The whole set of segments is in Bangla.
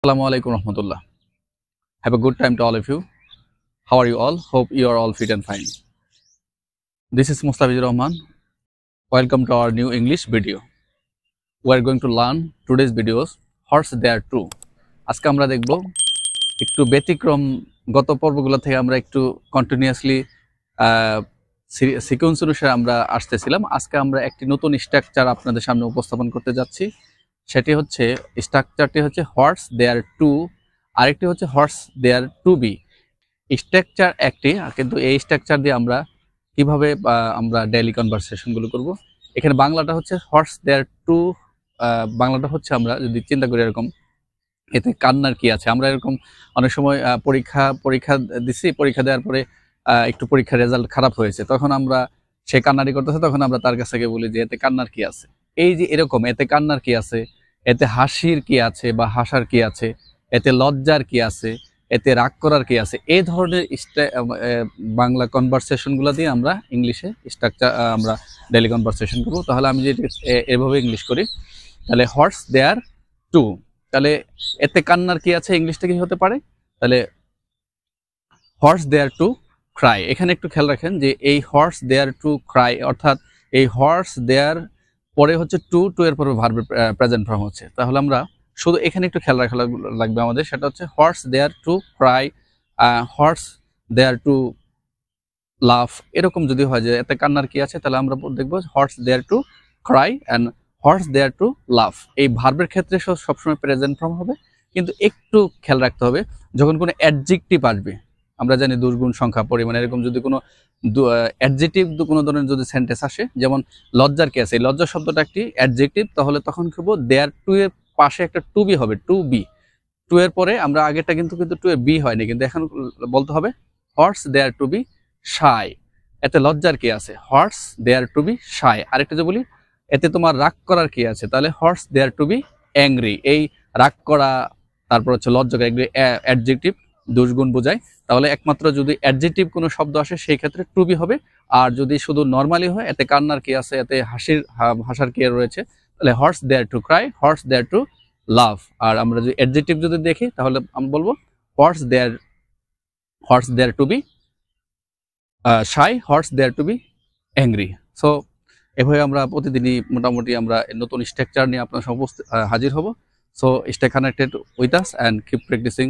Assalamu alaikum rahmatullah. Have a good time to all of you. How are you all? Hope you are all fit and fine. This is Mustafizur Rahman. Welcome to our new English video. We are going to learn today's videos Horse There Too. আজকে আমরা দেখব একটু ব্যতিক্রম গত পর্বগুলো থেকে আমরা একটু কন্টিনিউয়াসলি সিকোয়েন্স অনুসারে আমরা আসতেছিলাম। আজকে আমরা একটি নতুন স্ট্রাকচার আপনাদের সামনে উপস্থাপন করতে যাচ্ছি। সেটি হচ্ছে স্ট্রাকচারটি হচ্ছে হর্স দেয়ার টু, আরেকটি হচ্ছে horse there to B. Structure একটি, কিন্তু এই স্ট্রাকচার দিয়ে আমরা কিভাবে আমরা ডেইলি কনভারসেশনগুলো করব। এখানে বাংলাটা হচ্ছে হর্স দেয়ার টু, বাংলাটা হচ্ছে আমরা যদি চিন্তা করি এরকম, এতে কান্নার কি আছে। আমরা এরকম অনেক সময় পরীক্ষা দিচ্ছি, পরীক্ষা দেওয়ার পরে একটু পরীক্ষার রেজাল্ট খারাপ হয়েছে, তখন আমরা সে কান্নারি করতেছে, তখন আমরা তার কাছ থেকে বলি যে এতে কান্নার কি আছে। এই যে এরকম এতে কান্নার কি আছে, এতে হাসির কি আছে বা হাসার কি আছে, এতে লজ্জার কি আছে, এতে রাগ করার কি আছে, এই ধরনের বাংলা কনভারসেশনগুলো দিয়ে আমরা ইংলিশে স্ট্রাকচার আমরা ডেইলি কনভারসেশন করবো। তাহলে আমি যদি এভাবে ইংলিশ করি, তাহলে হর্স দেয়ার টু, তাহলে এতে কান্নার কি আছে ইংলিশটা কি হতে পারে, তাহলে হর্স দেয়ার টু ক্রাই। এখানে একটু খেয়াল রাখেন যে এই হর্স দেয়ার টু ক্রাই, অর্থাৎ এই হর্স দেয়ার পরে হচ্ছে টু এর পরে ভার্বের প্রেজেন্ট ফর্ম হচ্ছে। তাহলে আমরা শুধু এখানে একটু খেয়াল রাখা লাগবে আমাদের, সেটা হচ্ছে horse there to cry, horse there to laugh. এরকম যদি হয় যে এতে কান্নার কি আছে, তাহলে আমরা দেখবো horse there to cry and horse there to laugh. এই ভার্বের ক্ষেত্রে সবসময় প্রেজেন্ট ফর্ম হবে, কিন্তু একটু খেয়াল রাখতে হবে যখন কোনো অ্যাডজেক্টিভ আসবে। আমরা জানি দুর্গুণ সংখ্যা পরিমাণ, এরকম যদি কোনো অ্যাডজেক্টিভ কোনো ধরনের যদি সেন্টেন্স আসে, যেমন লজ্জার কি আছে, লজ্জা শব্দটা একটি অ্যাডজেক্টিভ, তাহলে তখন কি বলবো দেয়ার টু এর পাশে একটা টু বি হবে, টু বি। টু এর পরে আমরা আগেরটা কিন্তু টু এ বি হয়নি, কিন্তু এখন বলতে হবে horse there to be shy. এতে লজ্জার কি আছে, horse there to be shy. আরেকটা যে বলি এতে তোমার রাগ করার কি আছে, তাহলে horse there to be angry. এই রাগ করা, তারপর হচ্ছে লজ্জা, এগুলি অ্যাডজেক্টিভ, দুর্গুণ বোঝায়। তাহলে একমাত্র যদি অ্যাডজেক্টিভ কোনো শব্দ আসে সেই ক্ষেত্রে টু বি হবে। আর যদি শুধু নর্মালি হয়, এতে কান্নার কি আছে, এতে হাসার কি রয়েছে, তাহলে horse there to cry, horse there to love. আর আমরা যদি অ্যাডজেক্টিভ যদি দেখি, তাহলে আমি বলবো horse there to be shy, horse there to be angry. So এভাবে আমরা প্রতিদিনই মোটামুটি আমরা নতুন স্ট্রাকচার নিয়ে আপনার সমস্ত হাজির হব। So stay connected with us and keep practising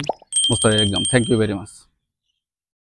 Mustafiz exam. Thank you very much.